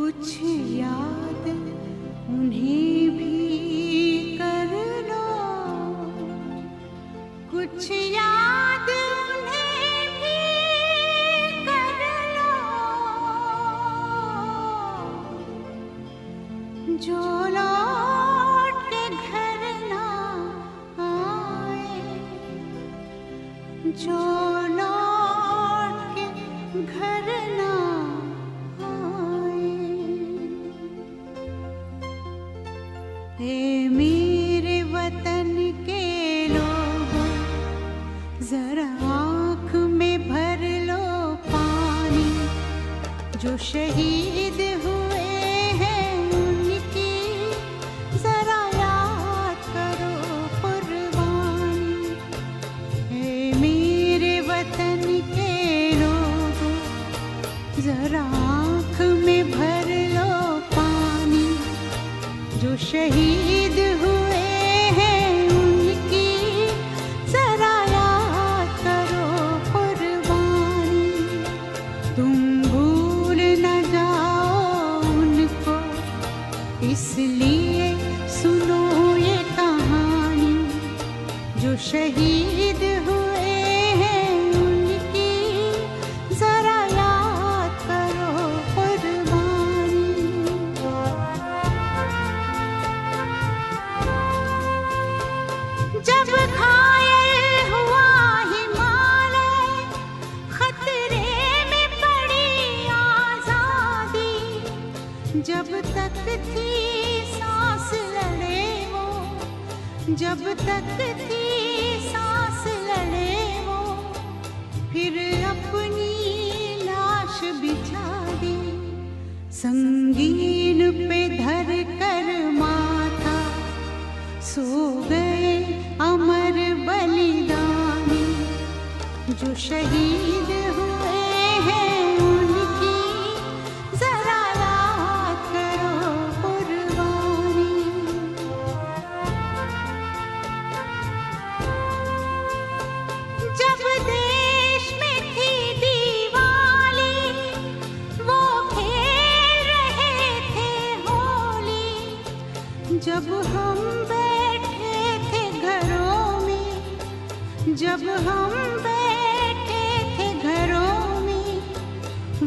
कुछ याद उन्हें भी कर लो, कुछ याद उन्हें भी कर लो, जो लौट के घर ना आए, जो लौट के घर ना ए मेरे वतन के लोगों, जरा आँख में भर लो पानी, जो शहीद हुए हैं उनकी जरा याद करो कुर्बानी। ए मेरे वतन के लोगों, जरा आँख में भर लो पानी, जो शहीद हुए हैं उनकी जरा याद करो कुर्बानी। तुम भूल न जाओ उनको, इसलिए सुनो ये कहानी, जो शहीद हुए हैं उनकी जरा याद करो कुर्बानी। जब घायल हुआ हिमालय, खतरे में पड़ी आजादी, जब तक थी सांस लड़े वो, जब तक थी सांस लड़े वो, फिर अपनी लाश बिछा दी, संगीन पे धर कर माथा, सो गए अमर बलिदानी, जो शहीद हुए हैं उनकी जरा याद करो कुर्बानी। जब देश में थी दिवाली, वो खेल रहे थे होली, जब हम जब हम बैठे थे घरों में,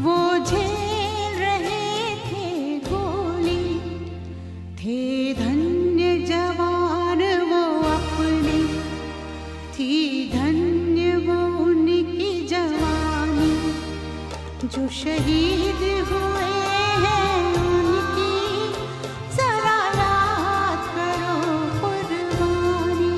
वो झेल रहे थे गोली, थे धन्य जवान वो अपने, थी धन्य वो उनकी जवानी, जो शहीद हुए हैं उनकी जरा याद करो कुर्बानी।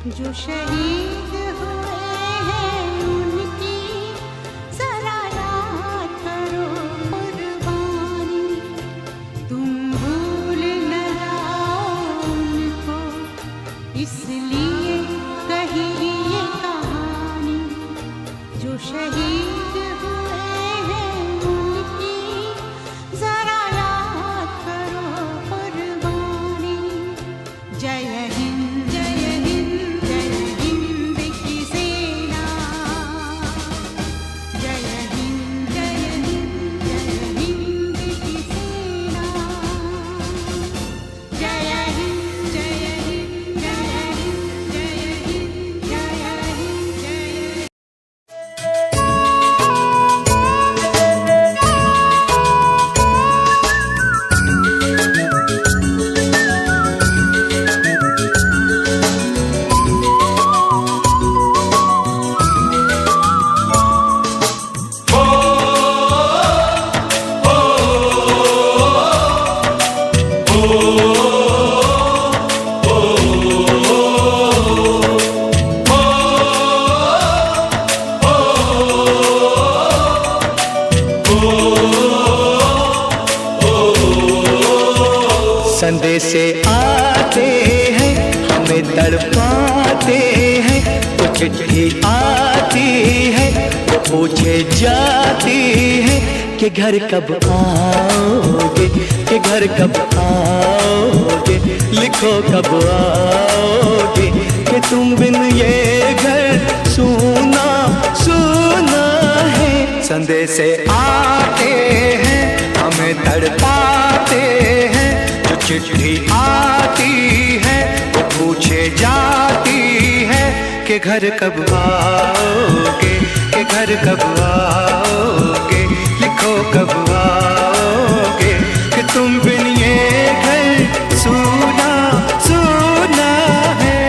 जो शहीद हुए हैं उनकी जरा याद करो कुर्बानी। तुम भूल न जाओ उनको, इसलिए कही ये कहानी। जो शहीद हुए हैं उनकी जरा याद करो कुर्बानी। जय हिंद जय हिंद जय हिंद की सेना। जय हिंद जय हिंद जय हिंद की सेना। जय हिंद जय हिंद जय हिंद जय हिंद जय हिंद जय। संदेश आते हैं हमें तड़पाते हैं, तो चिट्ठी आती है वो पूछे जाती है कि घर कब आओगे, कि घर कब आओगे, लिखो कब आओगे, कि तुम बिन ये घर सूना सूना है। संदेश आते हैं हमें तड़पाते हैं, चिट्ठी आती है वो पूछे जाती है कि घर कब आओगे, कि घर कब आओगे, लिखो कब आओगे, कि तुम बिन ये घर सूना सूना है।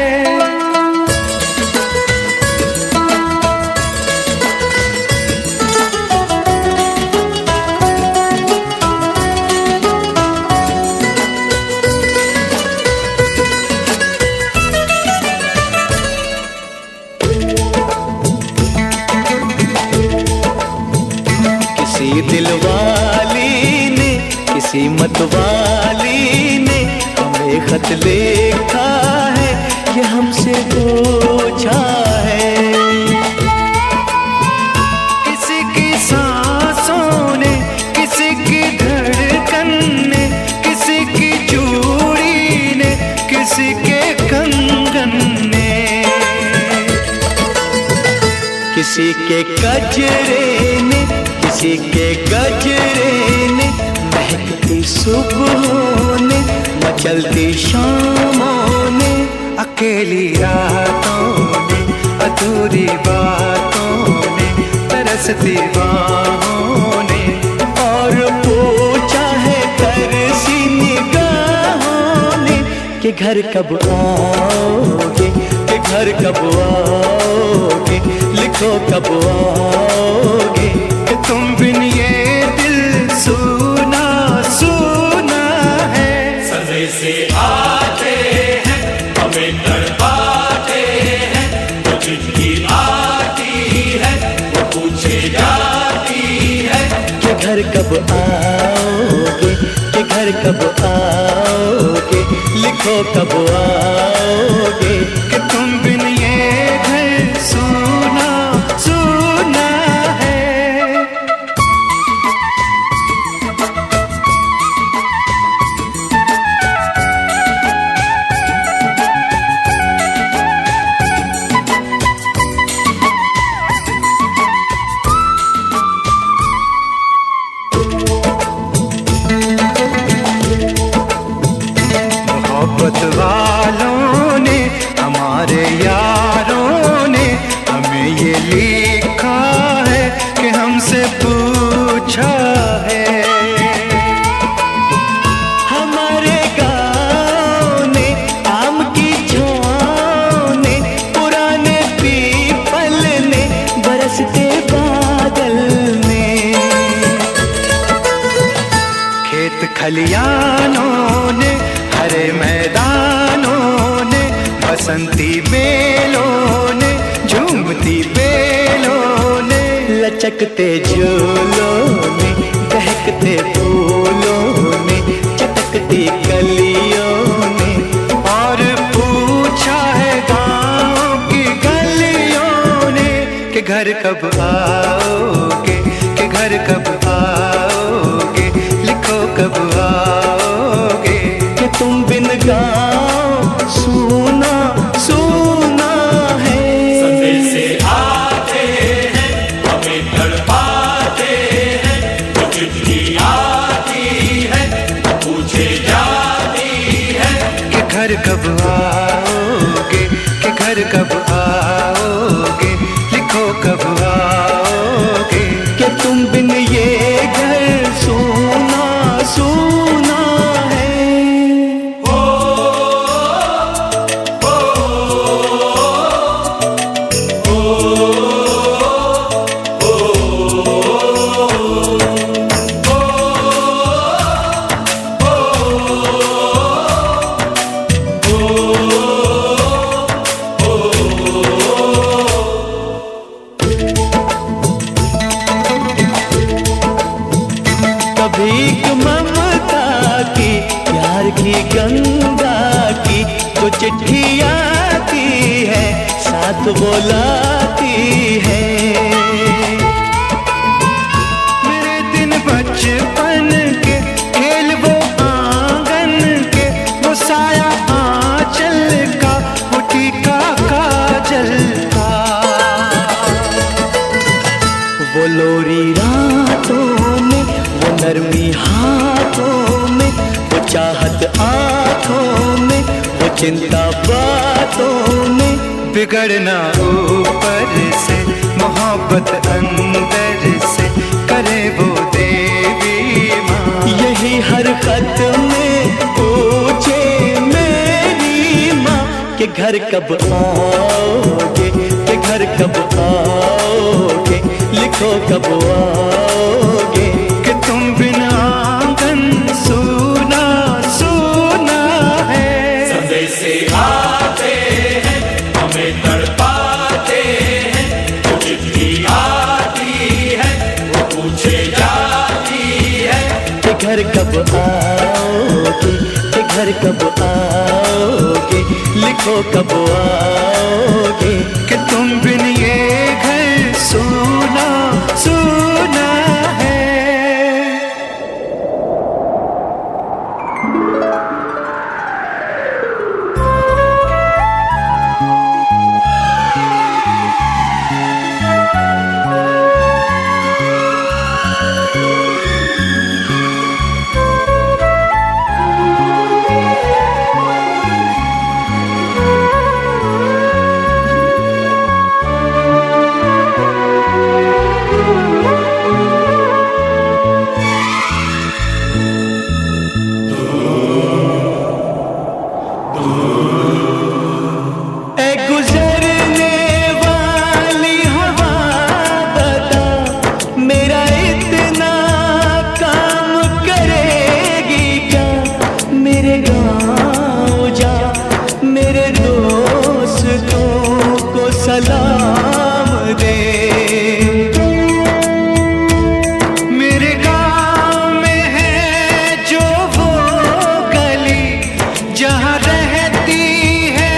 दिलवाली ने किसी मतवाली ने हमें खत लिखा है, ये हमसे पूछा है। किसी की सांसों ने, किसी की धड़कन ने, किसी की चूड़ी ने, किसी के कंगन ने, किसी के गजरे ने, किसी के गजरे ने, महकती सुबहों ने, मचलती शामों ने, अकेली रातों ने, अधूरी बातों ने, तरसती बाहों ने, और पूछा है तरसी निगाहों ने कि घर कब आओगे, कि घर कब आओगे, लिखो कब आओगे, कि तुम बिन ये दिल सूना सूना है। संदेश आते हैं हमें तड़पाते हैं, तो चिट्ठी आती है वो पूछे जाती है कि घर कब आओगे, कि घर कब आओगे, लिखो कब आओगे, कि तुम बिन ये घर सूना सूना है। मोहब्बत वालों ने, हमारे यारों ने हमें ये लिखा है कि हमसे पूछा है। हमारे गाँव ने, आम की छाँव ने, पुराने पीपल ने, बरसते बादल ने, खेत खलियानों ने, हरे मैदानों ने, बस बसंती बेलों ने, झूमती बेलों ने, लचकते झूलों ने, दहकते फूलों ने, चटकती कलियों ने, और पूछा है गाँव की गलियों ने कि घर कब आओगे, कि घर कब आओगे, लिखो कब आओगे, कि तुम बिन गाँव सूना सूना है। संदेशे आते हैं हमें तड़पाते हैं, जो चिट्ठी आती है पूछे जाती है कि घर कब आओगे, कि घर कब आओगे, लिखो कब आओगे, कि तुम बिन ये घर सूना सूना है। भीख ममता की, प्यार की गंगा की, जो चिट्ठी आती है साथ बुलाती है। मेरे दिन बचपन के खेल वो आंगन के, वो साया आंचल का, वो टीका काजल का, वो लोरी रातों में, वो नरमी हाथों में, वो चाहत आँखों में, वो चिंता बातों में, बिगड़ना ऊपर से, मोहब्बत अंदर से, करे वो देवी माँ। यही हर खत में पूछे मेरी माँ कि घर कब आओगे, कि घर कब आओगे, लिखो कब आओगे, कि तुम बिना आंगन सूना सूना है। संदेशे आते हैं हमें तड़पाते हैं, जो चिट्ठी आती है वो पूछे जाती है कि घर कब आओगे, कि घर कब आओगे, लिखो कब आओगे, कि तुम बिन ये घर सूना सूना है। सलाम दे। मेरे गाँव में है जो वो गली जहाँ रहती है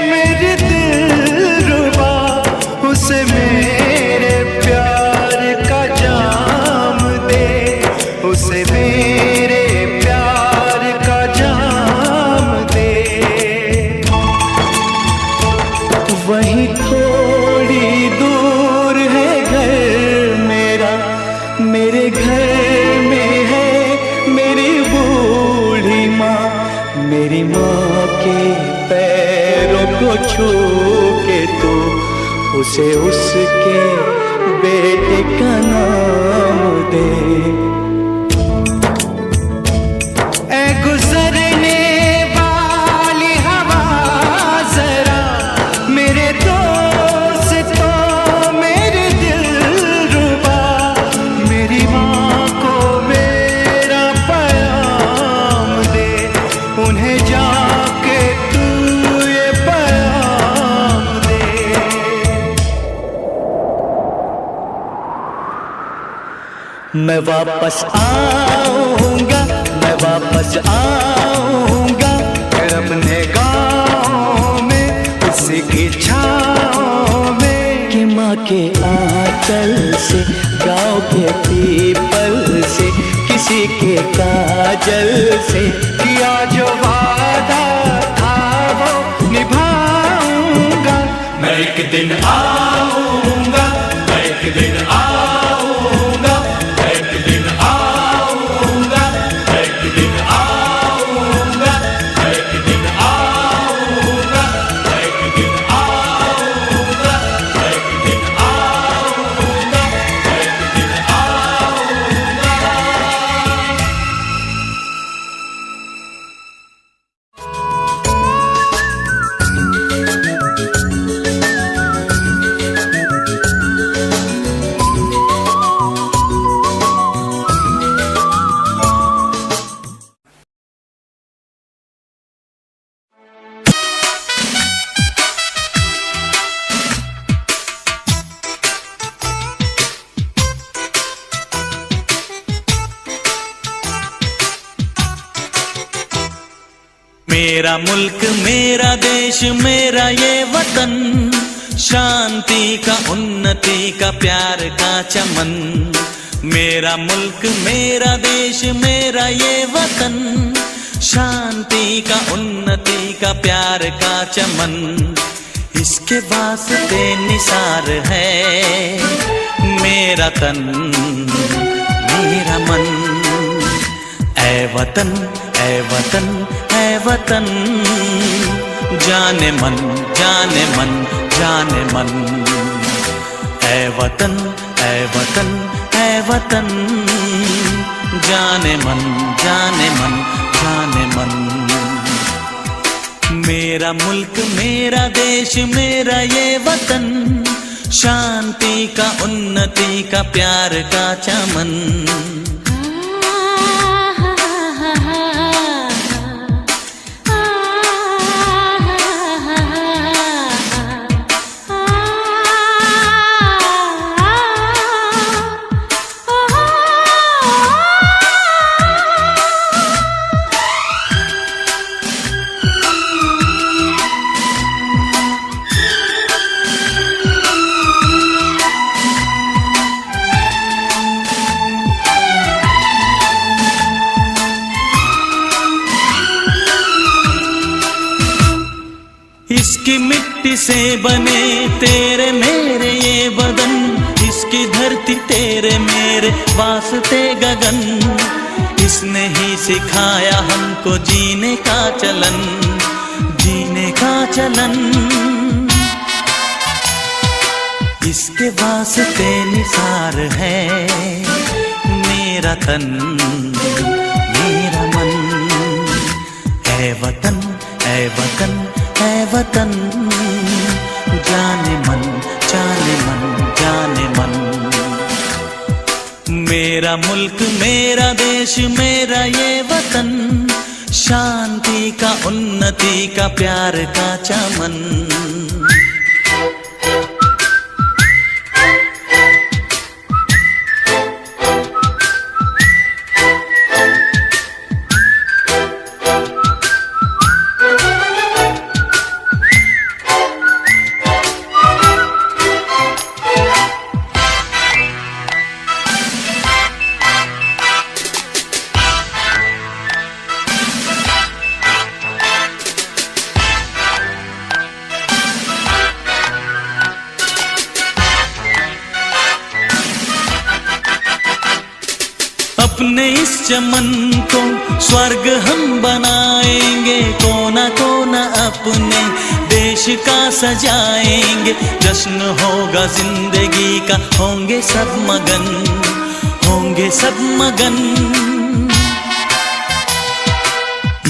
मेरी दिलरुबा, उसे मेरे प्यार का जाम दे, उसे मेरे प्यार का जाम दे। वहीं थोड़ी दूर है घर मेरा, मेरे घर में है मेरी बूढ़ी माँ, मेरी माँ के पैरों को छू के तू उसे उसके बेटे का नाम दे। ऐ गुजरने वाली हवा जरा मेरे दोस्तों मेरे दिलरुबा, मेरी माँ को मेरा पैगाम दे, उन्हें जाके तू ये पैगाम मैं वापस आऊंगा, मैं वापस आऊंगा, फिर अपने गाँव में उसी की छाँव में। कि माँ के आंचल से, गाँव के पीपल से, किसी के काजल से किया जो वादा था वो निभाऊंगा। मैं एक दिन आऊंगा, मैं एक दिन आऊंगा, मैं एक दिन आऊंगा, मैं एक दिन आऊंगा, मैं एक दिन आऊंगा, मैं एक दिन आऊंगा, मैं एक दिन आऊंगा, मैं एक दिन आऊंगा। मेरा मुल्क मेरा देश मेरा ये वतन, शांति का उन्नति का प्यार का चमन। मेरा मुल्क मेरा देश मेरा ये वतन, शांति का उन्नति का प्यार का चमन। इसके वास्ते निसार है मेरा तन मेरा मन। ऐ वतन ऐ वतन ऐ वतन, जाने मन जाने मन जाने मन। ऐ वतन ऐ वतन ऐ वतन, जाने मन जाने मन जाने मन। मेरा मुल्क मेरा देश मेरा ये वतन, शांति का उन्नति का प्यार का चमन। इसकी मिट्टी से बने तेरे मेरे ये बदन, इसकी धरती तेरे मेरे वास्ते गगन। इसने ही सिखाया हमको जीने का चलन, जीने का चलन। इसके वास्ते निसार है मेरा तन मेरा मन। ऐ वतन ऐ वतन ऐ वतन, जाने मन जाने मन जाने मन। मेरा मुल्क मेरा देश मेरा ये वतन, शांति का उन्नति का प्यार का चमन। अपने इस चमन को स्वर्ग हम बनाएंगे, कोना कोना अपने देश का सजाएंगे। जश्न होगा जिंदगी का, होंगे सब मगन, होंगे सब मगन।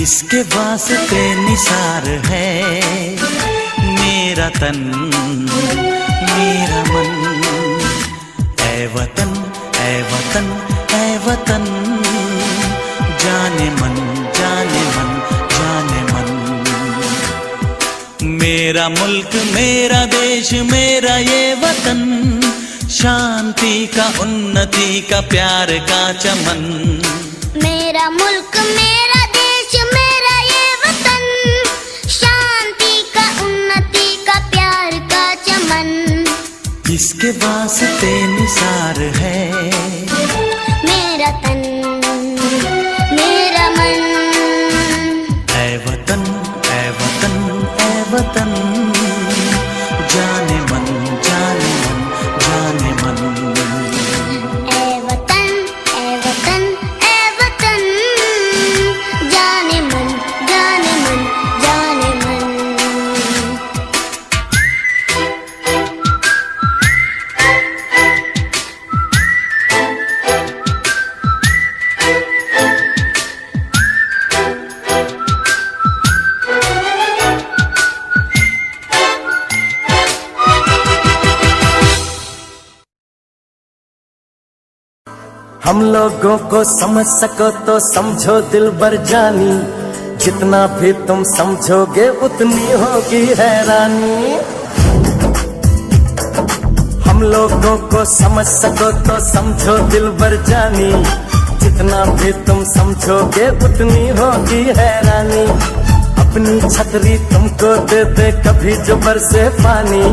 इसके वास्ते निसार है मेरा तन मेरा मन। ऐ वतन ऐ वतन ऐ वतन, जाने मन जाने मन जाने मन। मेरा मुल्क मेरा देश मेरा ये वतन, शांति का, उन्नति का, प्यार का चमन। मेरा मुल्क, मेरा देश, मेरा ये वतन, शांति का, उन्नति का, प्यार का चमन। इसके वास्ते निसार है मेरा तन, मेरा मन। ऐ वतन, ऐ वतन, ऐ वतन, जाने मन, जाने मन, जाने मन। ऐ वतन, ऐ वतन, ऐ वतन, जाने मन, जाने मन, जाने मन। हम लोगों को समझ सको तो समझो दिलबर जानी, जितना भी तुम समझोगे उतनी होगी हैरानी। हम लोगों को समझ सको तो समझो दिलबर जानी, जितना भी तुम समझोगे उतनी होगी हैरानी। अपनी छतरी तुमको दे दे कभी जो बरसे पानी,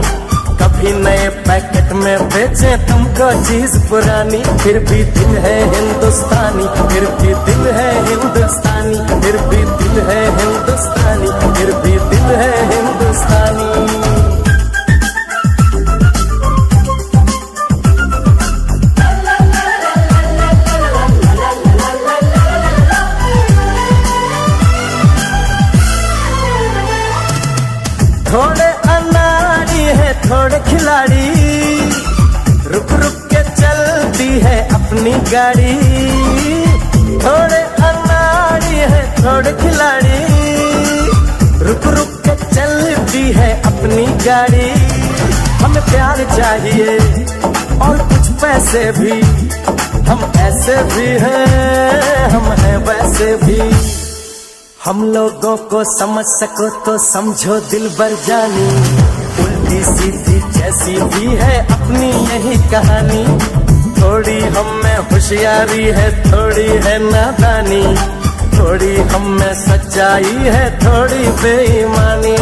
कभी नए पैकेट में बेचे तुमको चीज पुरानी। फिर भी दिल है हिंदुस्तानी, फिर भी दिल है हिंदुस्तानी, फिर भी दिल है हिंदुस्तानी, फिर भी दिल है हिंदुस्तानी। थोड़े अनाड़ी है, थोड़े खिलाड़ी, रुक रुक के चलती है अपनी गाड़ी। थोड़े अनाड़ी है, थोड़े खिलाड़ी, रुक रुक के चलती है अपनी गाड़ी। हमें प्यार चाहिए और कुछ पैसे भी, हम ऐसे भी हैं, हम हैं वैसे भी। हम लोगों को समझ सको तो समझो दिलबर जानी, उल्टी सीधी जैसी भी है अपनी यही कहानी। थोड़ी हम में होशियारी है, थोड़ी है नादानी, थोड़ी हम में सच्चाई है, थोड़ी बेईमानी।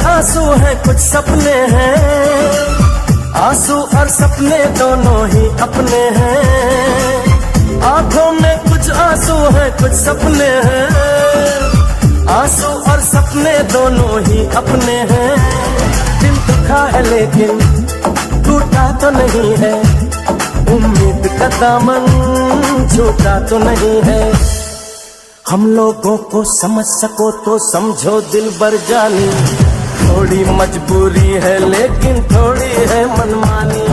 आंसू हैं कुछ सपने हैं, आंसू और सपने दोनों ही अपने हैं। आंखों में कुछ आंसू हैं कुछ सपने हैं, आंसू और सपने दोनों ही अपने हैं। दिल दुखा है लेकिन टूटा तो नहीं है, उम्मीद का दामन छूटा तो नहीं है। हम लोगों को समझ सको तो समझो दिलबर जानी, थोड़ी मजबूरी है लेकिन थोड़ी है मनमानी।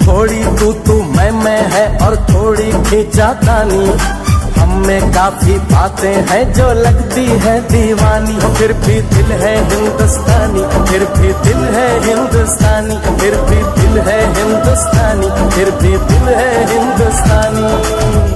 थोड़ी तू मैं है और थोड़ी खींचातानी, हम में काफी बातें हैं जो लगती है दीवानी। फिर भी दिल है हिंदुस्तानी, फिर भी दिल है हिंदुस्तानी, फिर भी दिल है हिंदुस्तानी, फिर भी दिल है हिंदुस्तानी।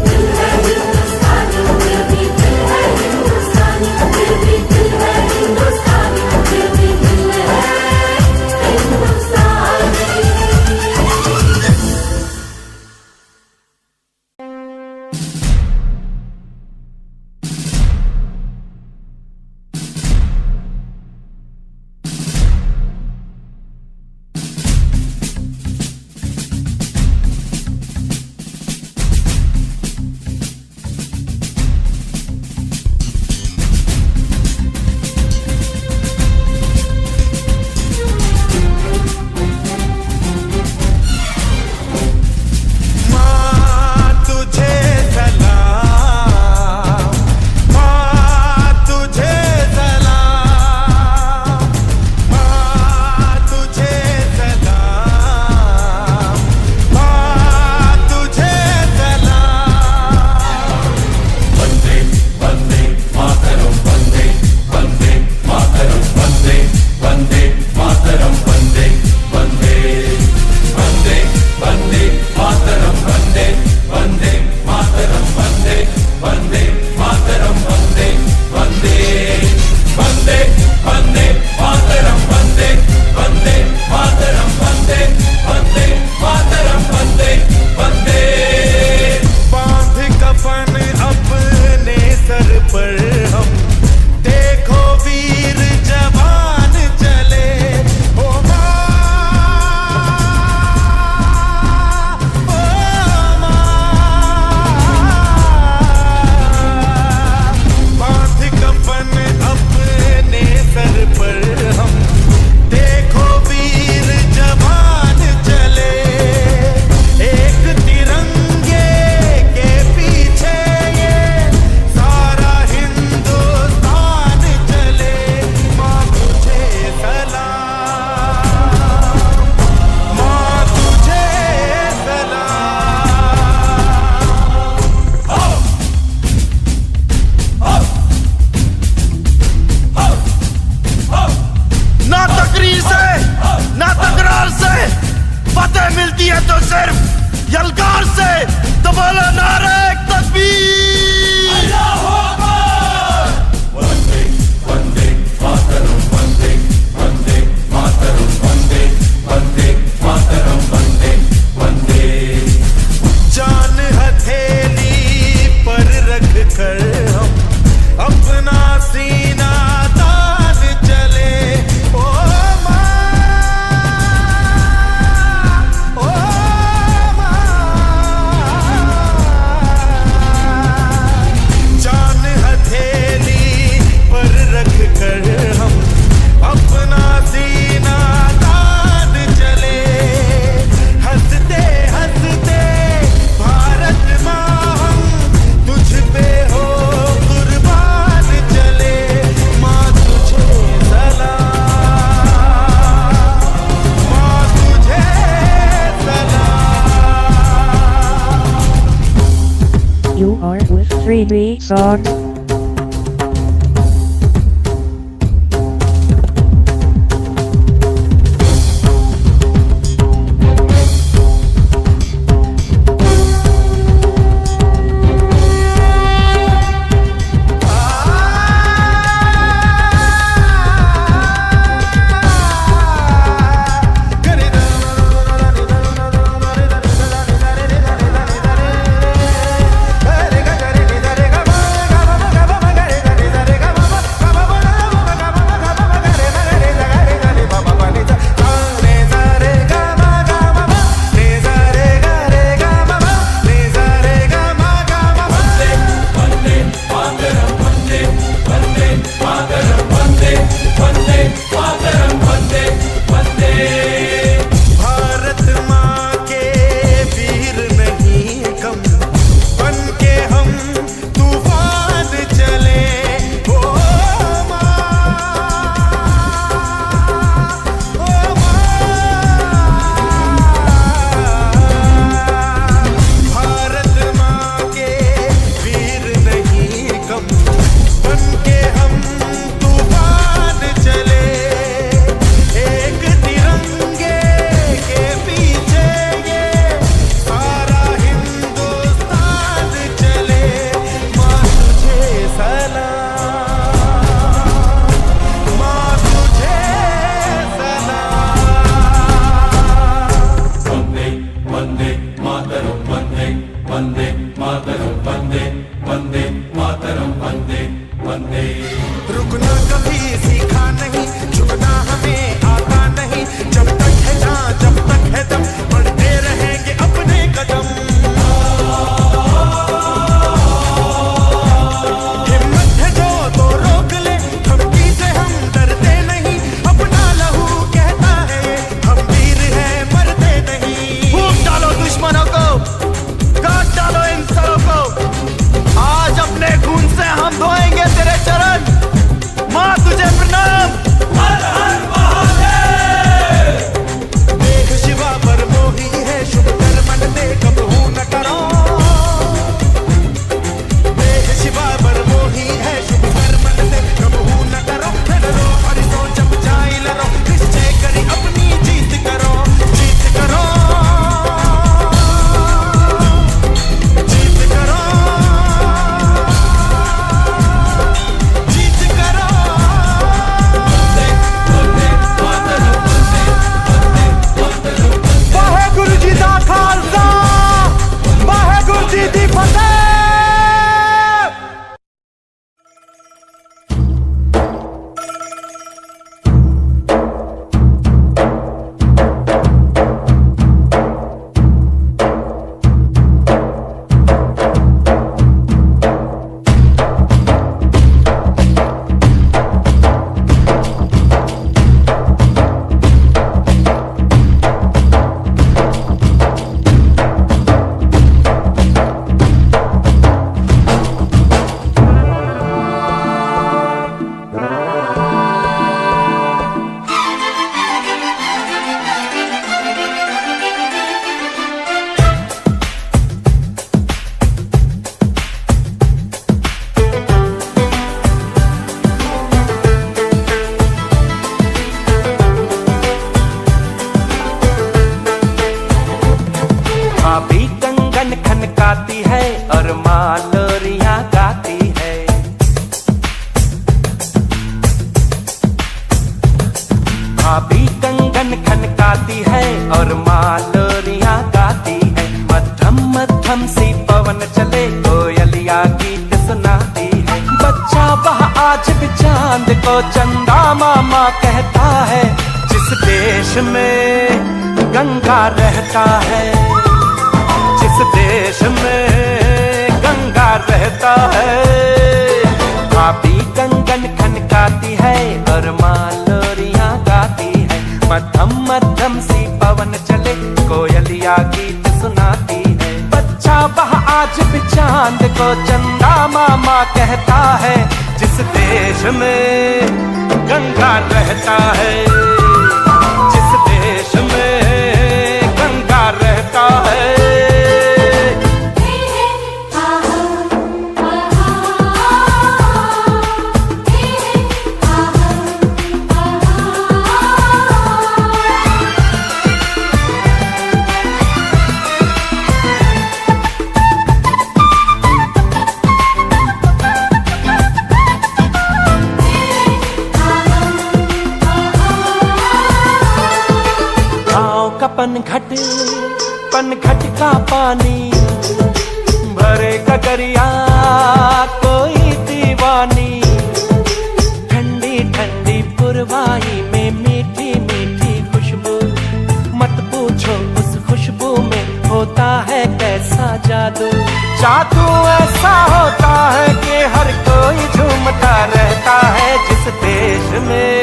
है तो सिर्फ यलगार से तो बोलो नारे तकबीर। वंदे वंदे मातरम वंदे वंदे मातरम वंदे वंदे मातरम वंदे वंदे। जान हथेली पर रख कर हम अपना सीना तान चले। ओ माँ, ओ माँ, जान हथेली पर रख कर हम अपना सीना तान चले। हंसते हंसते भारत माँ हम तुझ पे हो कुर्बान चले। माँ तुझे सलाम, माँ तुझे सलाम। You are with 3D Songs. रे गा रे रे गा रे गा मा गा मा भाभी कंगन खनकाती है और माँ लोरियां गाती है। मध्यम मध्यम सी पवन चले कोयलिया गीत सुनाती है। बच्चा वह आज भी चांद को चंदा मामा कहता है। जिस देश में गंगा रहता है, जिस देश में गंगा रहता है। भाभी कंगन खनकाती है और माँ लोरियां गाती है। मध्यम मध्यम सी पवन चले कोयलिया गीत सुनाती है। बच्चा वह आज भी चांद को चंदा मामा कहता है। जिस देश में गंगा रहता है, जिस देश में गंगा रहता है। पनघट का पानी भरे गगरिया कोई दीवानी। ठंडी ठंडी पुरवाई में मीठी मीठी खुशबू। मत पूछो उस खुशबू में होता है कैसा जादू। जादू ऐसा होता है कि हर कोई झूमता रहता है। जिस देश में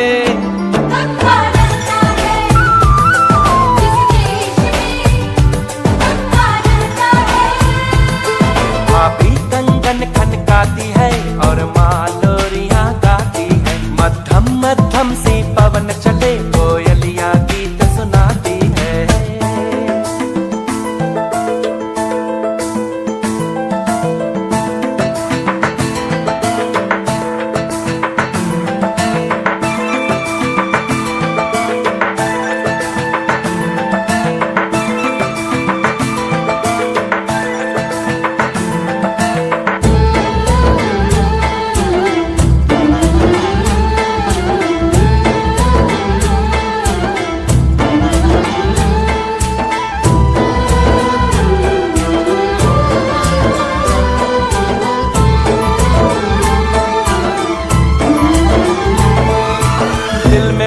भाभी कंगन खनकाती है और माँ लोरियां गाती है। मध्यम मध्यम सी पवन चले कोयलिया गीत सुनाती है।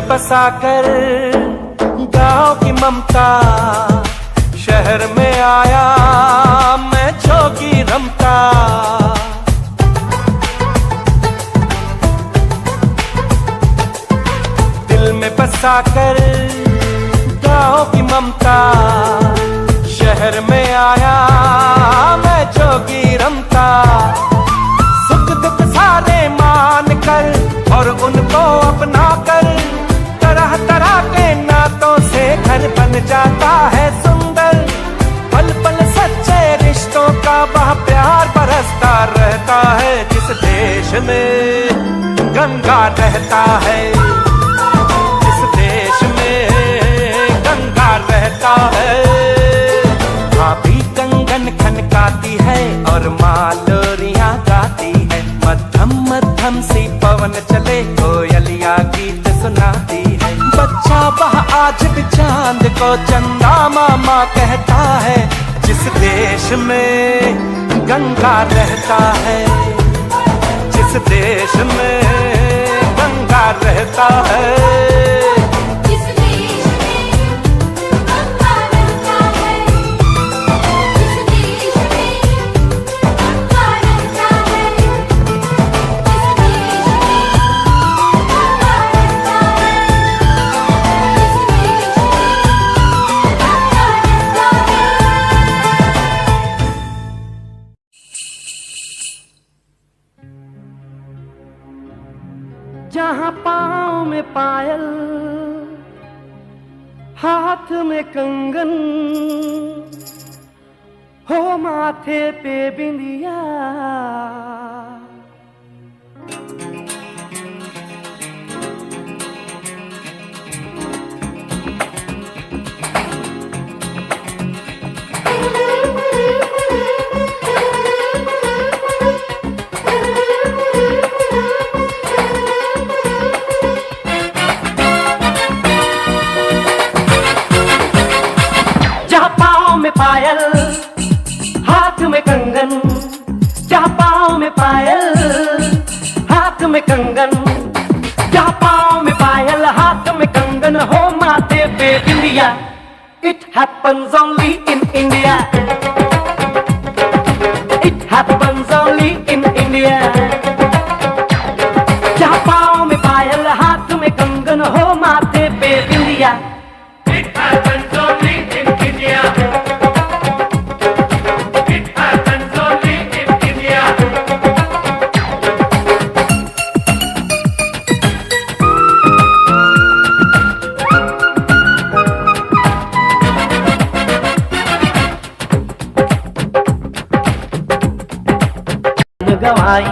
बसाकर गाँव की ममता शहर में आया मैं जोगी रमता। दिल में बसाकर गाँव की ममता शहर में आया मैं जोगी रमता। सुख दुख सारे मान कर और उनको अपना कर तरह तरह के नातों से घर बन जाता है सुंदर। पल पल सच्चे रिश्तों का वह प्यार बरसता रहता है। जिस देश में गंगा रहता है, जिस देश में गंगा रहता है। भाभी कंगन खनकाती है और माँ लोरियां गाती है। मध्यम मध्यम सी पवन चले कोयलिया गीत सुनाती है। बच्चा वह आज भी चांद को चंदा मामा कहता है। जिस देश में गंगा रहता है, जिस देश में गंगा रहता है। जहाँ पाँव में पायल, हाथ में कंगन, हो माथे पे बिंदिया। बिंदिया. It happens only in India. It happens only in India. जहाँ पाँव में पायल, हाथ में कंगन हो, माथे पे बिंदिया. It happens only in India. It happens only in India. गवाई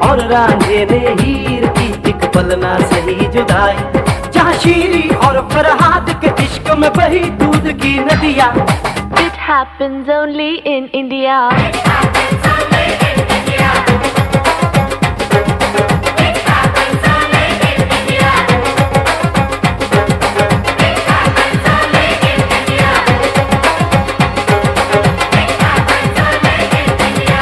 और रांझे ने हीर की एक पल ना सही जुदाई. जहाँ शीरी और फरहाद के इश्क में बही दूध की नदियाँ. It happens only in India. It happens only in India. It happens only in India. It happens only in India. It happens only in India.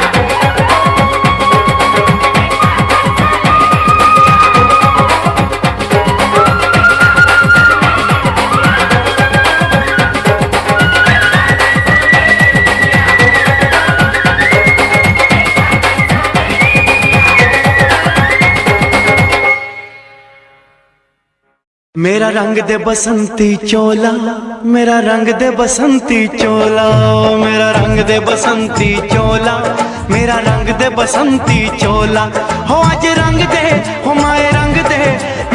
मेरा रंग दे बसंती चोला, मेरा रंग दे बसंती चोला, मेरा रंग दे बसंती चोला, मेरा रंग दे बसंती चोला. हो आज रंग दे, हो माए रंग दे,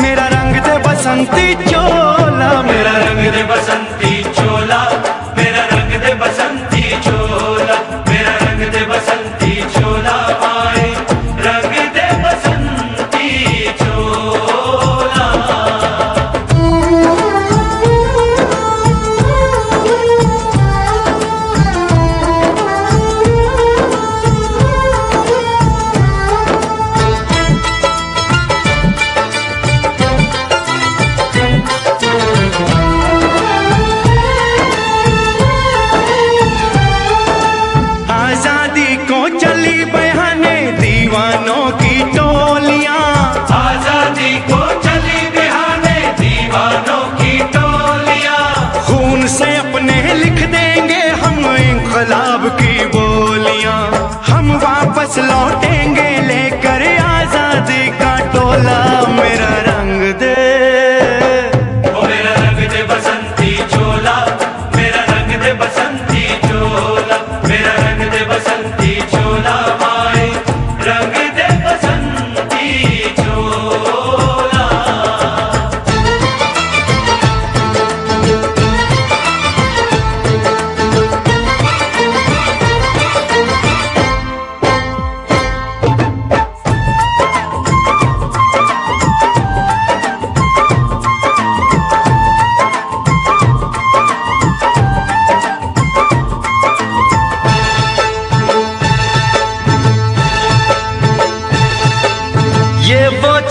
मेरा रंग दे बसंती चोला, मेरा रंग दे बसंती चोला, मेरा रंग दे बसंती चोला, मेरा रंग दे बसंती चोला, माए रंग दे बसंती चोला. इंकलाब की बोलियां हम वापस लौटेंगे लेकर आजादी का टोला. मेरा रंग दे, ओ मेरा रंग दे बसंती चोला, मेरा रंग दे बसंती चोला, मेरा रंग दे बसंती चोला, माए रंग दे बसंती चोला.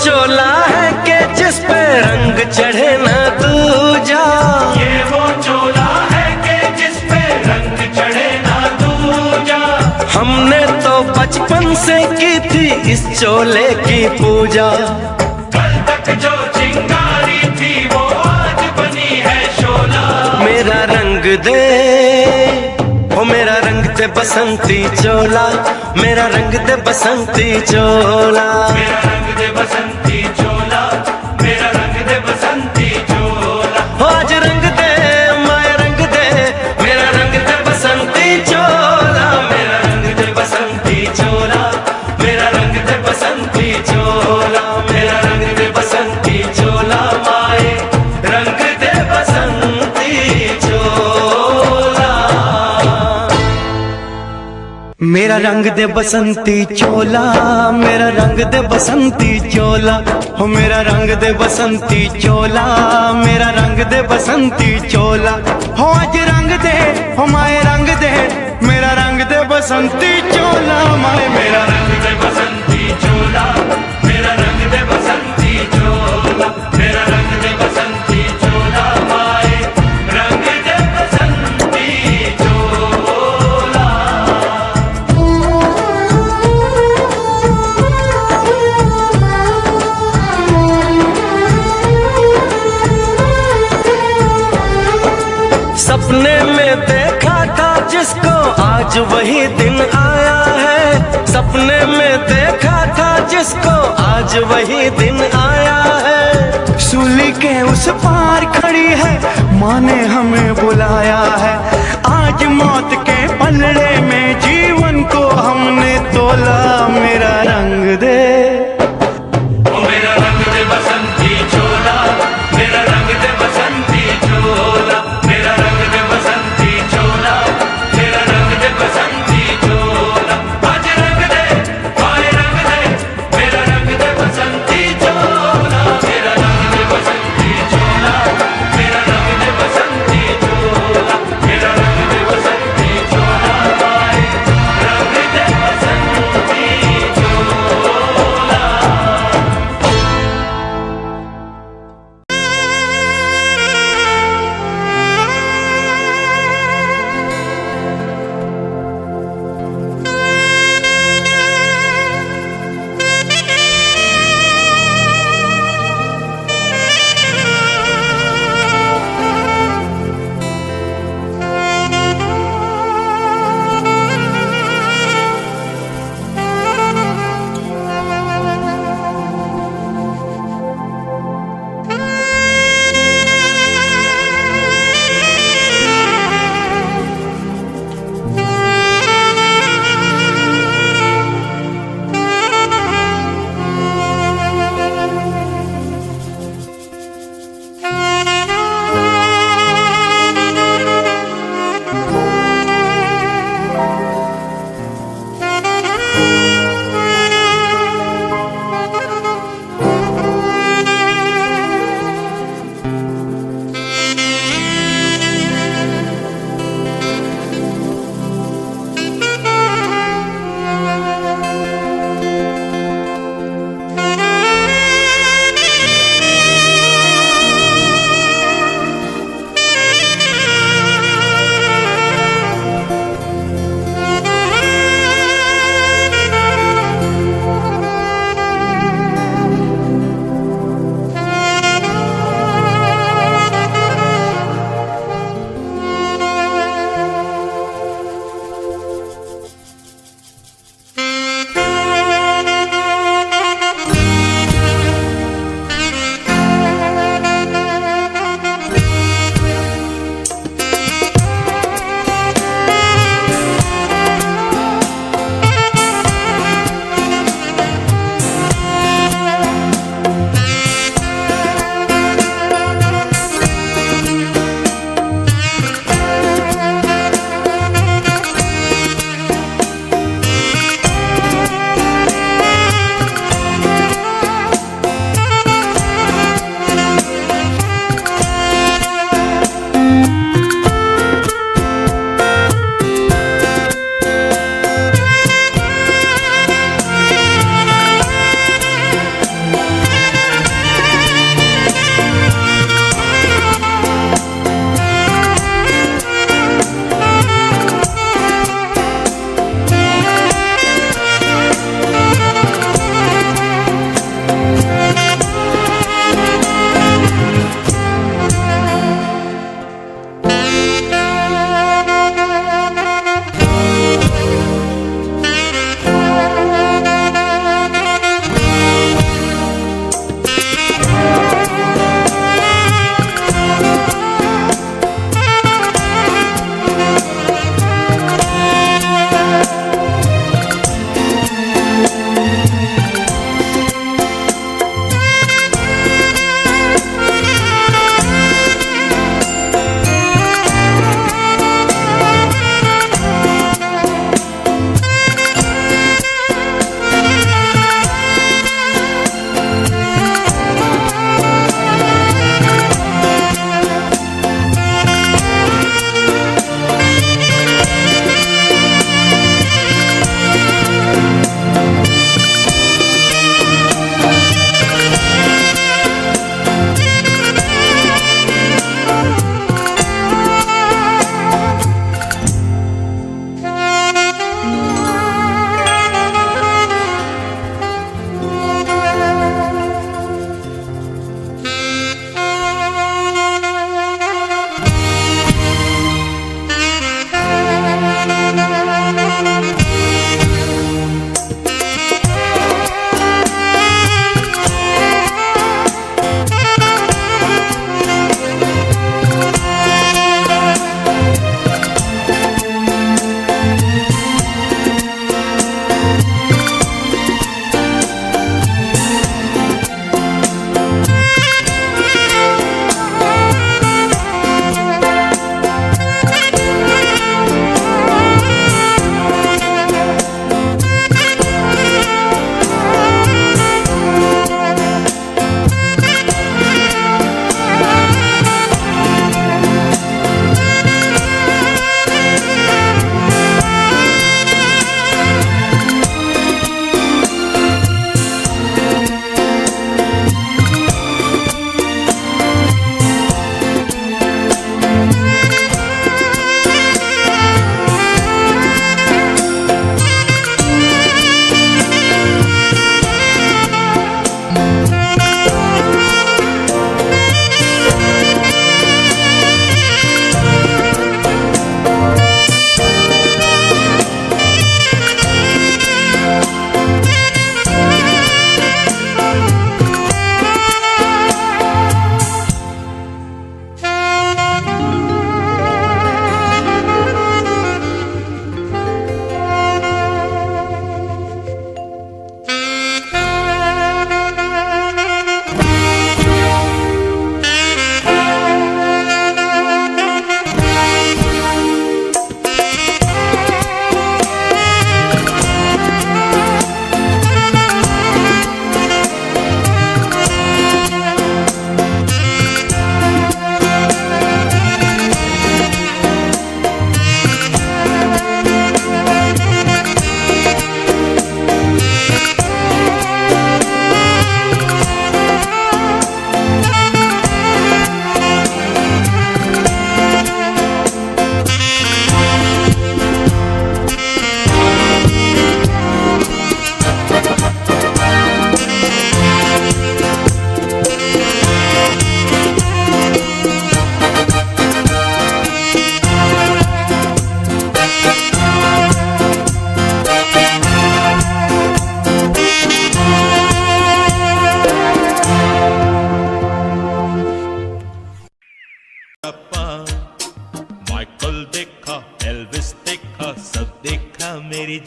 चोला है कि जिस पे रंग चढ़े न दूजा, ये वो चोला है कि जिस पे रंग चढ़े न दूजा. हमने तो बचपन से की थी इस चोले की पूजा. कल तक जो चिंगारी थी वो आज बनी है शोला. मेरा रंग दे, ओ मेरा रंग दे बसंती चोला, मेरा रंग दे बसंती चोला, मेरा रंग दे बसंती चोला, मेरा रंग दे बसंती चोला. हो आज रंग दे, माया रंग दे, मेरा रंग दे बसंती चोला, मेरा रंग दे बसंती चोला, मेरा रंग दे बसंती चोला, मेरा रंग दे बसंती चोला, माए रंग दे बसंती चोला. मेरा रंग दे बसंती चोला, मेरा रंग दे बसंती चोला, हो मेरा रंग दे बसंती चोला, मेरा रंग दे बसंती चोला. हो आज रंग दे, हो माए रंग दे, मेरा रंग दे बसंती चोला, माए मेरा रंग दे बसंती चोला, मेरा रंग दे बसंती चोला, मेरा रंग दे बसंती चोला, माए रंग दे बसंती चोला. आज वही दिन आया है, सपने में देखा था जिसको, आज वही दिन आया है। सूली के उस पार खड़ी है, माँ ने हमें बुलाया है। आज मौत के पलड़े में जीवन को हमने तोला। मेरा रंग दे, ओ मेरा रंग दे बसंती चोला, मेरा रंग दे बसंती चोला, मेरा रंग दे बसंती चोला, मेरा रंग दे बसंती चोला। आज रंग दे, हाय रंग दे, मेरा रंग दे बसंती चोला, मेरा रंग दे बसंती चोला, मेरा रंग दे बसंती चोला, मेरा रंग दे बसंती चोला, हाय रंग दे बसंती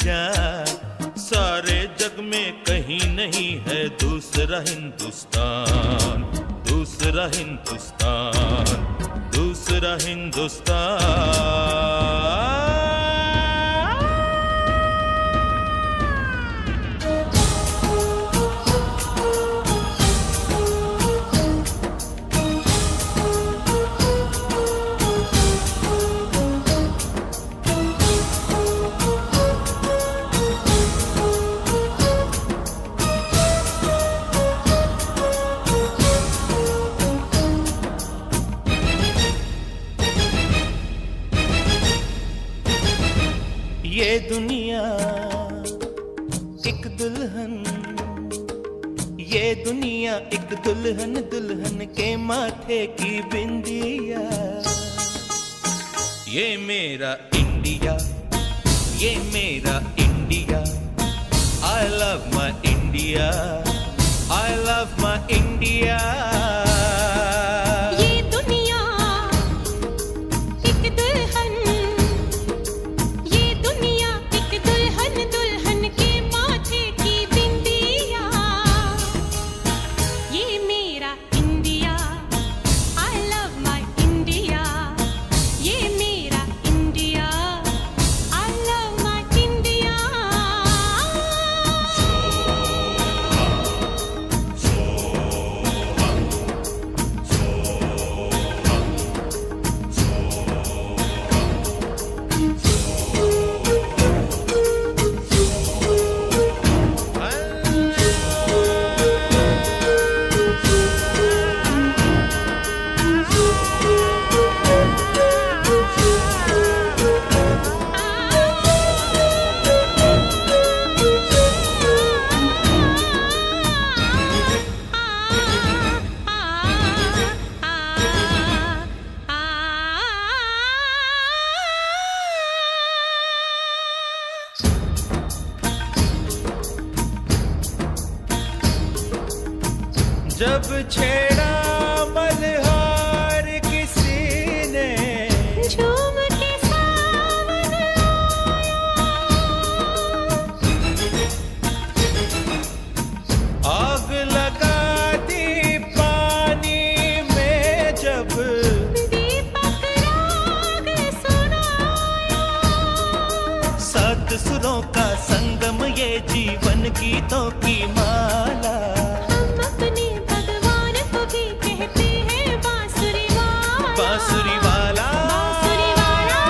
जा, सारे जग में कहीं नहीं है दूसरा हिंदुस्तान, दूसरा हिंदुस्तान, दूसरा हिंदुस्तान। ये दुनिया एक दुल्हन, ये दुनिया एक दुल्हन, दुल्हन के माथे की बिंदिया। ये मेरा इंडिया, ये मेरा India, I love my India, I love my India। ये दुनिया एक दुल्हन, ये दुनिया एक दुल्हन, दुल्हन के माथे की बिंदिया। ये मेरा India, I love my India, ये मेरा India, I love my India। जब छेड़ा मल्हार किसी ने, झूम के सावन आग लगा दी पानी में जब, दीपक राग सुनाया। सात सुरों का संगम ये जीवन गीतों की माला। हम अपने भगवान को भी कहते हैं बांसुरी वाला, बांसुरी वाला, बांसुरी वाला।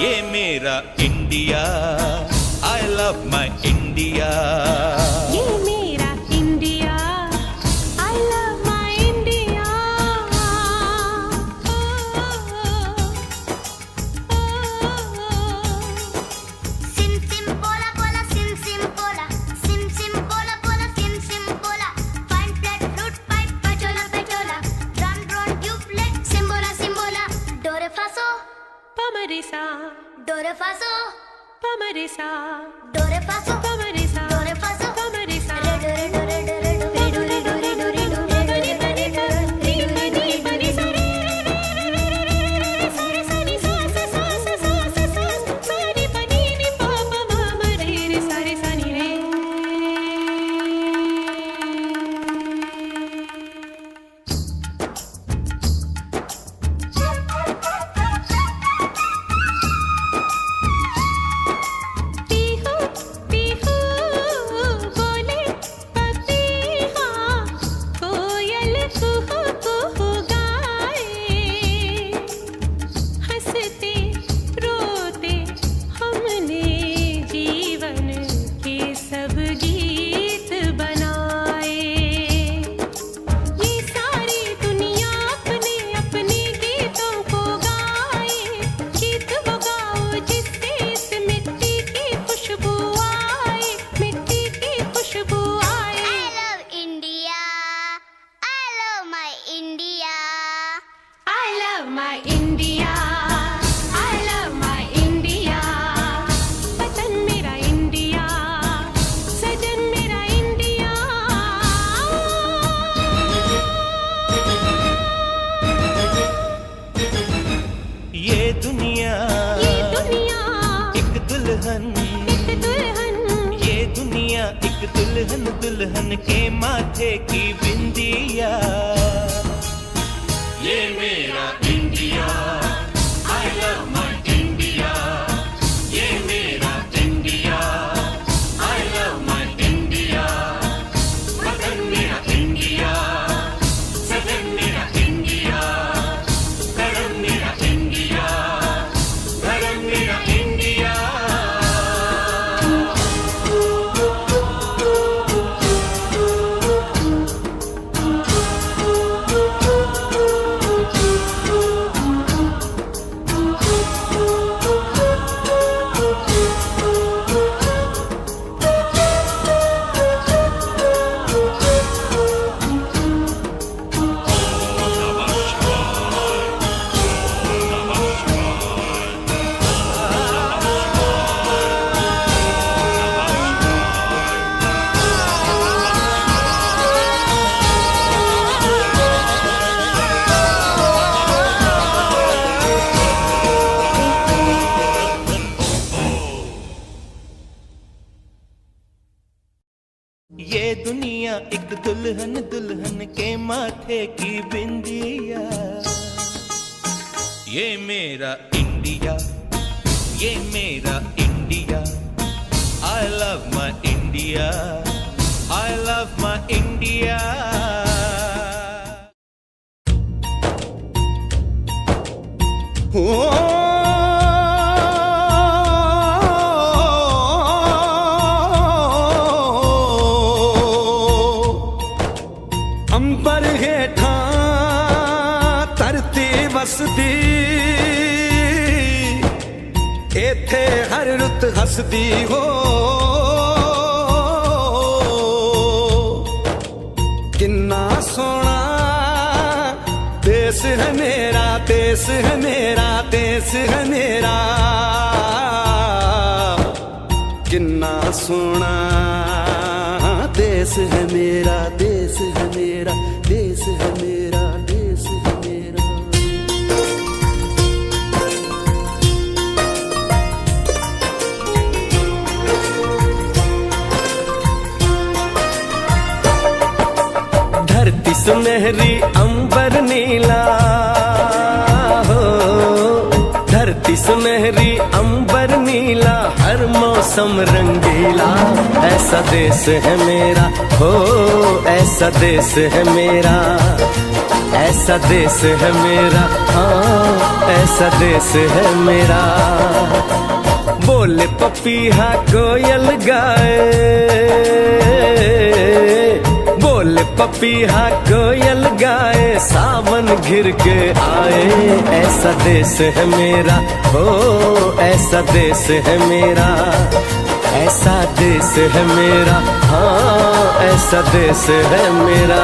ये मेरा India, I love my India। ये मेरा India, I love my India। सिम सिम पोला पोला, सिम सिम पोला, सिम सिम पोला पोला, सिम सिम पोला। फाइन फ्लैट फ्लूट पाइप पचोला पचोला, ड्रम ड्रोन ट्यूबलेट सिम्बोला सिम्बोला। डोरे फासो पमरिसा, डोरे फासो पमरिसा, डोरे फासो पमरिसा, डोरे फासो पमरिसा। रे डोरे डोरे डोरे डोरे डोरे डोरे डोरे डोरे पनी पनी सा, री पनी पनी सा, रे सा रे सा नी सा सा सा सा सा सा सा सा नी पनी नी पा पा मा मा रे रे सा रे सा नी रे। पीहू पीहू दुल्हन दुल्हन के माथे की बिंदिया। ये मेरा India, I love my India। ये मेरा India, I love my India। वतन मेरा इंडिया, सदन मेरा इंडिया, धर्म मेरा इंडिया, धर्म मेरा इंडिया। ये दुनिया एक दुल्हन दुल्हन के माथे की बिंदिया। ये मेरा इंडिया, ये मेरा India, I love my India, I love my India। अंबर हेठा धरती वसदी, एथे हर रुत हसदी हो। किन्ना सोना देश है मेरा, देश है मेरा, देश है मेरा। किन्ना सोना देश है मेरा, देश है मेरा, देश है मेरा, देश है मेरा। धरती सुनहरी अंबर नीला हो, धरती सुनहरी अंबर नीला, हर मौसम रंगीला। ऐसा देश है मेरा हो, ऐसा देश है मेरा, ऐसा देश है मेरा, हाँ ऐसा देश है मेरा। बोले पपीहा कोयल गाए, बोले पपीहा कोयल गाए, सावन घिर के आए। ऐसा देश है मेरा हो, ऐसा देश है मेरा, ऐसा देश है मेरा, हाँ ऐसा देश है मेरा।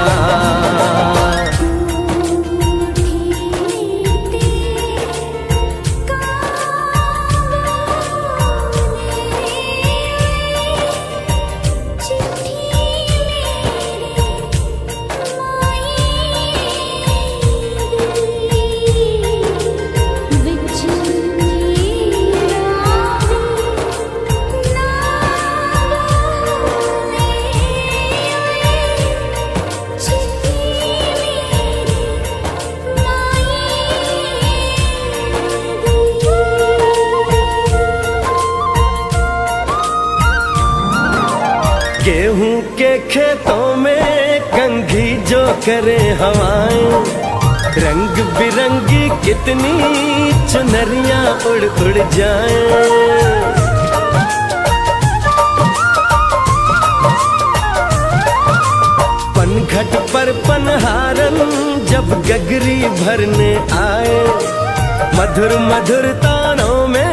गेहूं के खेतों में कंघी जो करे हवाएं, रंग बिरंगी कितनी चुनरियां उड़ उड़ जाएं। पनघट पर पनहारन जब गगरी भरने आए, मधुर मधुर तानों में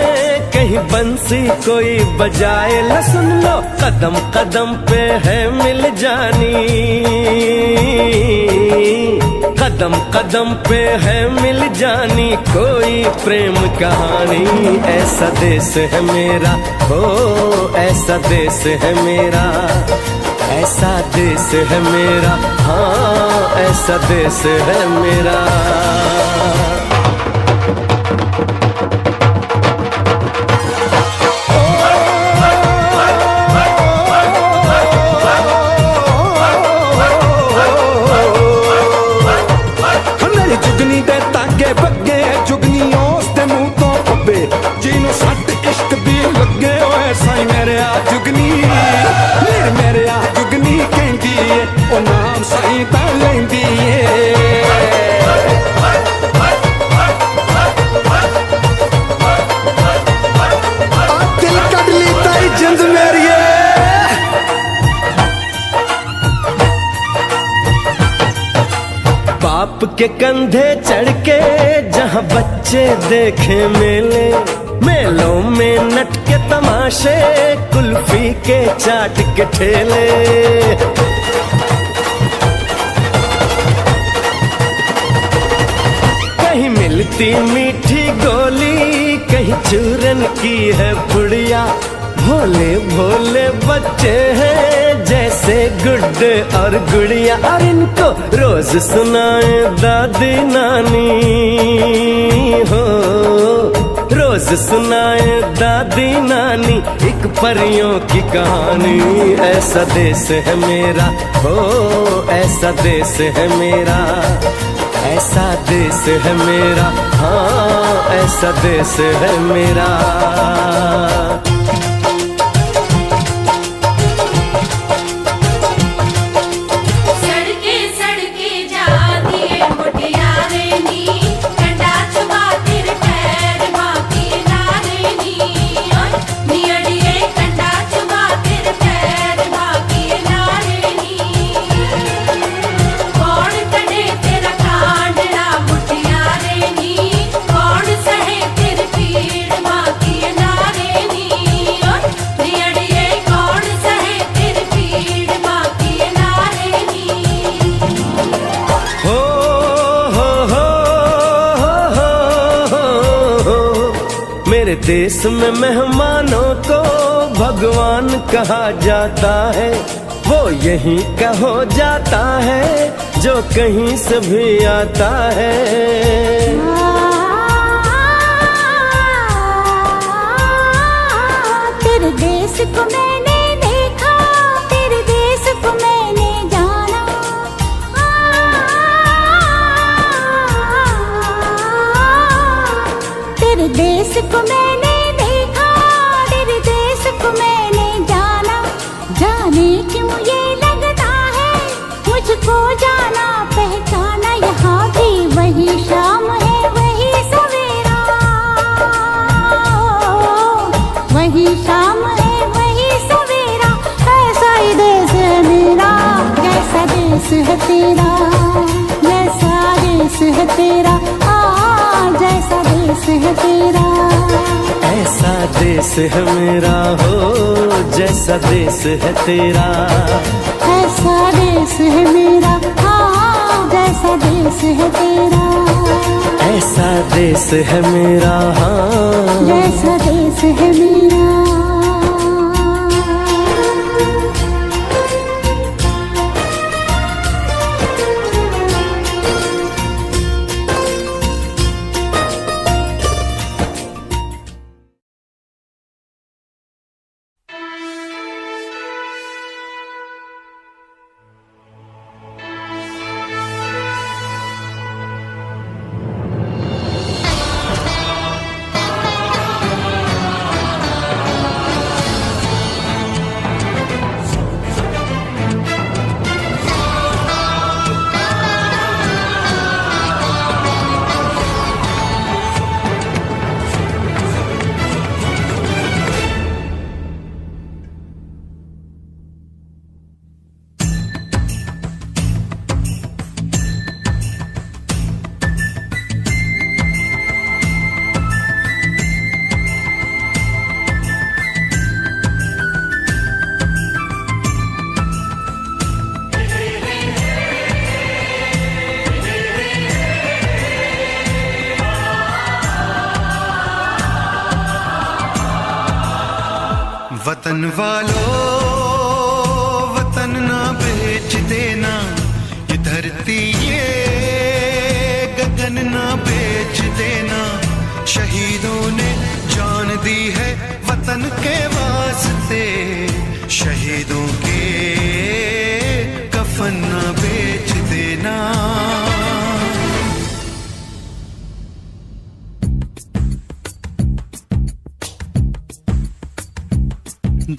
कहीं बंसी कोई बजाए। ला सुन लो कदम कदम पे है मिल जानी, कदम कदम पे है मिल जानी कोई प्रेम कहानी। ऐसा देश है मेरा हो, ऐसा देश है मेरा, ऐसा देश है मेरा, हाँ ऐसा देश है मेरा। बाप के कंधे चढ़ के जहाँ बच्चे देखे मेले, मेलों में नट के तमाशे, कुल्फी के चाट के ठेले। कहीं मिलती मीठी गोली, कहीं चूरन की है पुड़िया। भोले भोले बच्चे हैं जैसे गुड्डे और गुड़िया। और इनको रोज सुनाए दादी नानी हो, रोज सुनाए दादी नानी एक परियों की कहानी। ऐसा देश है मेरा हो, ऐसा देश है मेरा, ऐसा देश है मेरा, हाँ ऐसा देश है मेरा। मेरे देश में मेहमानों को भगवान कहा जाता है। वो यहीं का हो जाता है जो कहीं से भी आता है। तेरे देश को मैंने देखा, तेरे देश को मैंने जाना। तेरे देश को मैंने देखा, तेरे देश को मैंने जाना। जाने क्यों ये लगता है मुझको जाना पहचाना। यहाँ भी वही शाम है वही सवेरा, वही शाम है वही सवेरा। ऐसा ही देश है मेरा, जैसा देश है तेरा, जैसा देश है तेरा, जैसा देश है तेरा। ऐसा देश है मेरा हो, जैसा देश है तेरा। ऐसा देश है मेरा, हाँ जैसा देश है तेरा। ऐसा देश है मेरा, हाँ जैसा देश है मेरा। वतन वालों वतन ना बेच देना, ये धरती ये गगन ना बेच देना। शहीदों ने जान दी है वतन के वास्ते, शहीदों के कफन ना बेच देना।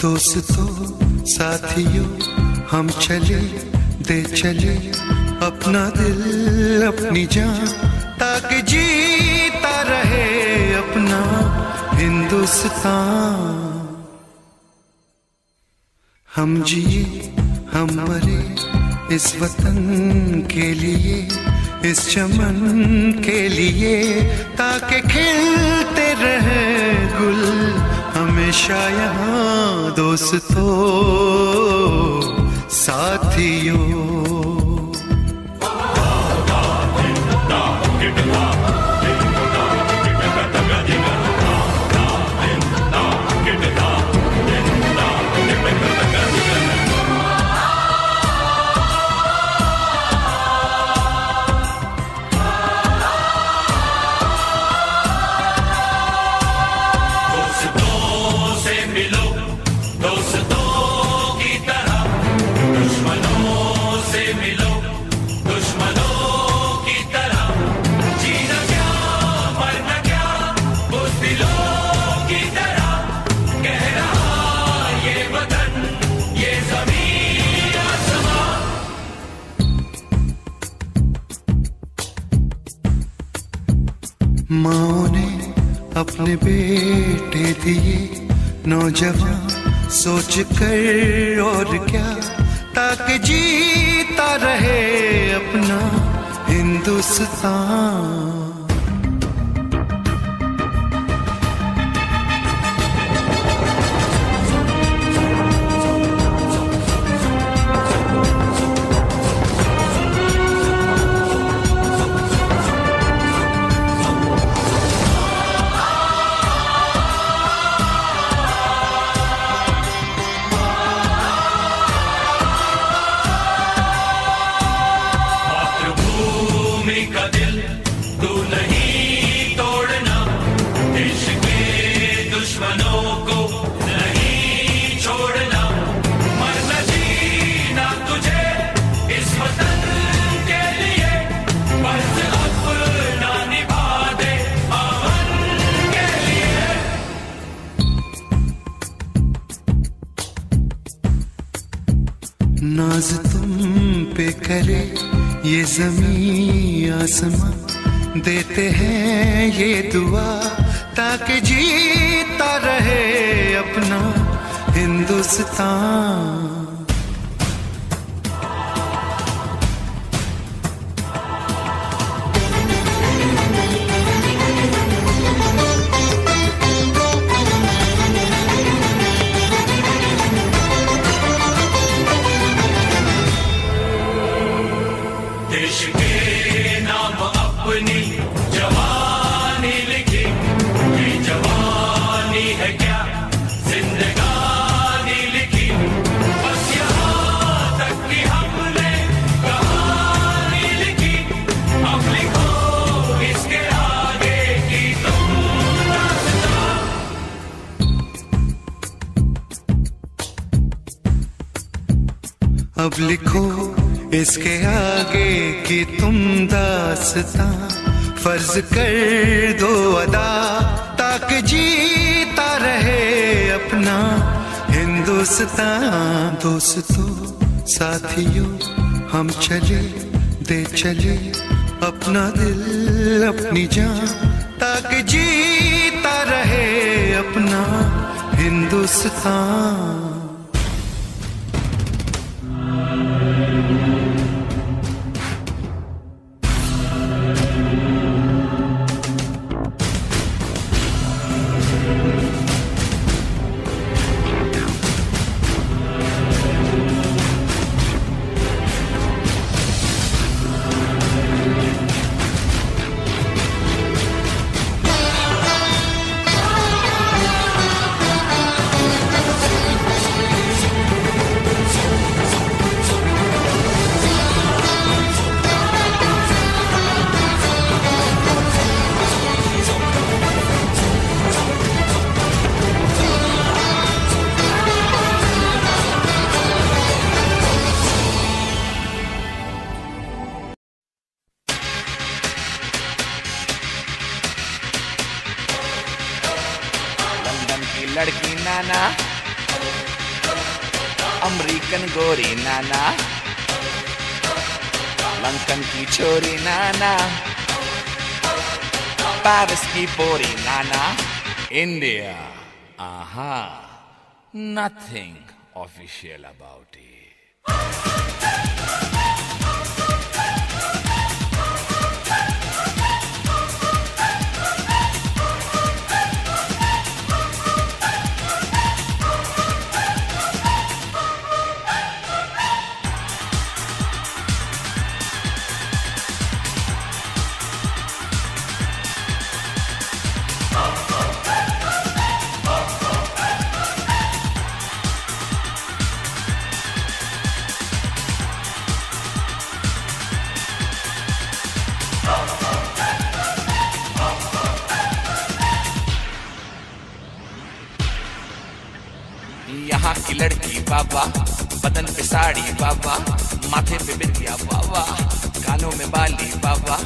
दोस्तों साथियों हम चले दे चले अपना दिल अपनी जान, ताकि जीता रहे अपना हिंदुस्तान। हम जिए हम मरे इस वतन के लिए, इस चमन के लिए, ताकि खिलते रहे गुल हमेशा यहाँ दोस्तों साथियों। माँ ने अपने बेटे दिए नौजवान सोच कर और क्या, ताकि जीता रहे अपना हिंदुस्तान। नाज तुम पे करे ये ज़मीं आसमां, देते हैं ये दुआ ताकि जीता रहे अपना हिंदुस्तान। देश के नाम अपनी जवानी लिखी, ये जवानी है क्या जिंदगानी लिखी, बस यहाँ तक कि हमने कहानी लिखी, अब लिखो इसके आगे की तुम दास्तां। अब लिखो इसके आगे की तुम दास्तां, फर्ज कर दो अदा ताकि जीता रहे अपना हिंदुस्तान। दोस्तों साथियों हम चले दे चले अपना दिल अपनी जान, ताकि जीता रहे अपना हिंदुस्तान। लड़की नाना, अमेरिकन गोरी नाना, लंदन की छोरी नाना, पेरिस की पोरी नाना, India, aha, nothing official about it. लड़की बाबा, बदन पे साड़ी बाबा, माथे पे बिंदिया बाबा, कानों में बाली बाबा,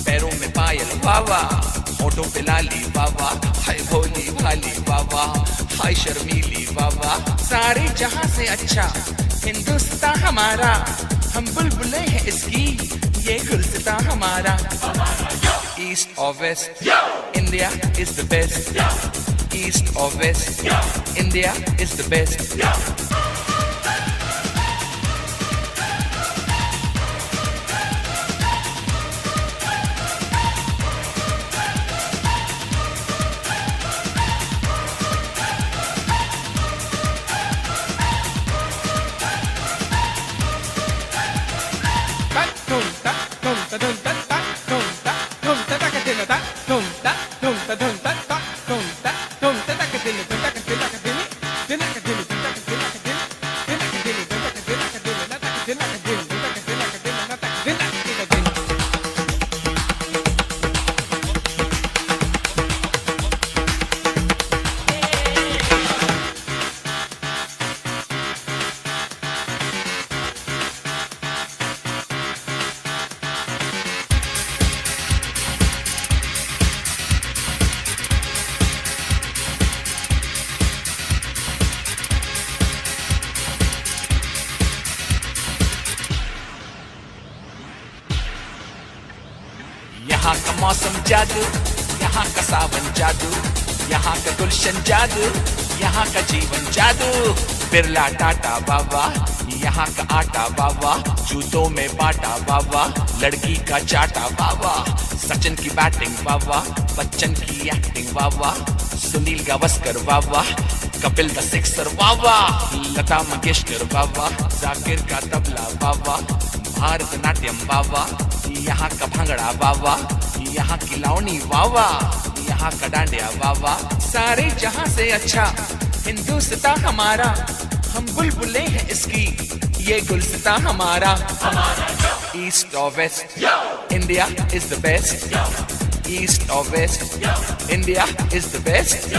पैरों में पायल बाबा, होठों पे लाली बाबा, हाय भोली भाली बाबा, हाय शर्मीली बाबा। सारे जहां से अच्छा हिंदुस्तान हमारा, हम बुलबुलें हैं इसकी, ये गुलसिता हमारा। East or West, India is the best. East or West, India is the best. यहाँ का मौसम जादू, यहाँ का सावन जादू, यहाँ का गुलशन जादू, यहाँ का जीवन जादू। बिरला टाटा बाबा, यहाँ का आटा बाबा, जूतों में बाटा बाबा, लड़की का चाटा बाबा, सचिन की बैटिंग बाबा, बच्चन की एक्टिंग बाबा, सुनील गावस्कर बाबा, कपिल द सिक्सर बाबा, लता मंगेशकर बाबा, जाकिर का तबला बाबा, भारतनाट्यम बाबा, यहाँ का भंगड़ा बाबा, यहाँ की लावनी बाबा, यहाँ का डांडिया बाबा। सारे जहां से अच्छा हिंदुस्तान हमारा, हम बुलबुलें हैं इसकी, ये गुलसिता हमारा। East or West, India is the best. East or West, India is the best.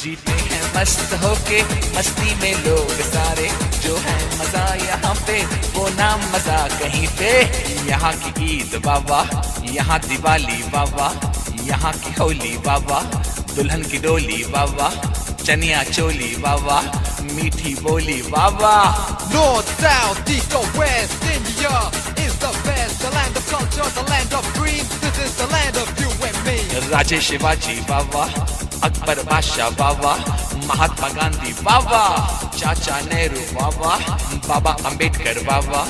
जीते हैं मस्त होके मस्ती में लोग सारे, जो है मजा यहाँ पे वो नाम मजा कहीं पे। यहाँ की ईद बाबा, यहाँ दिवाली बाबा, यहाँ की होली बाबा, दुल्हन की डोली बाबा, चनिया चोली बाबा, मीठी बोली बाबा। North, South, East or West, India is the best. The land of culture, the land of dreams. This is the land of you and me. राजे शिवाजी बाबा, अकबर बादशाह बाबा, महात्मा गांधी बाबा, चाचा नेहरू बाबा, बाबा अंबेडकर बाबा,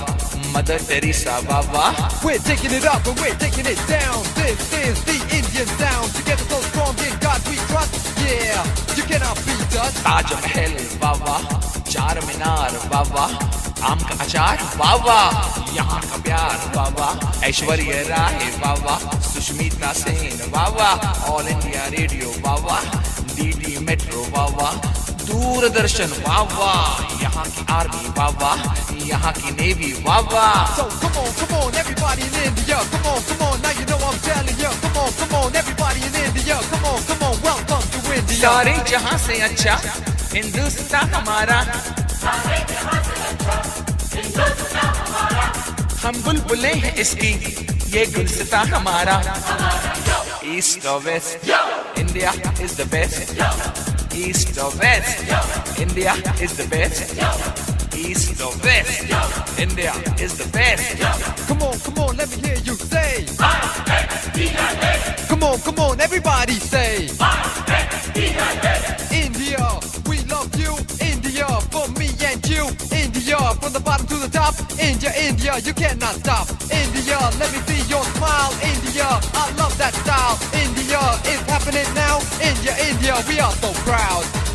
मदर टेरेसा बाबा। We're taking it up and we're taking it down. This is the Indian sound. Together so strong in God we trust. Yeah, you cannot beat us. Taj Mahal बाबा, Charminar बाबा, आम का अचार बाबा, यहाँ का प्यार बाबा, ऐश्वर्या राय बाबा, सुष्मिता सेन बाबा, ऑल इंडिया रेडियो बाबा, DD metro बाबा, दूरदर्शन बाबा, यहाँ की army बाबा, यहाँ की navy Baba. So come on, everybody in India. Come on, now you know I'm telling you. Come on, everybody in India. Come on, welcome to India. सारे जहां से अच्छा हिंदुस्तान हमारा, हम बुलबुलें हैं इसकी, ये गुलसिता हमारा। East or West, India is the best. East or West, India is the best. east or west. India is the best. Come on, let me hear you say. Come on, everybody say. India, we love you. India, for me and you. India, from the bottom to the top. India, India, you cannot stop. India, let me see your smile. India, I love that style. India, it's happening now. India, India, we are so proud.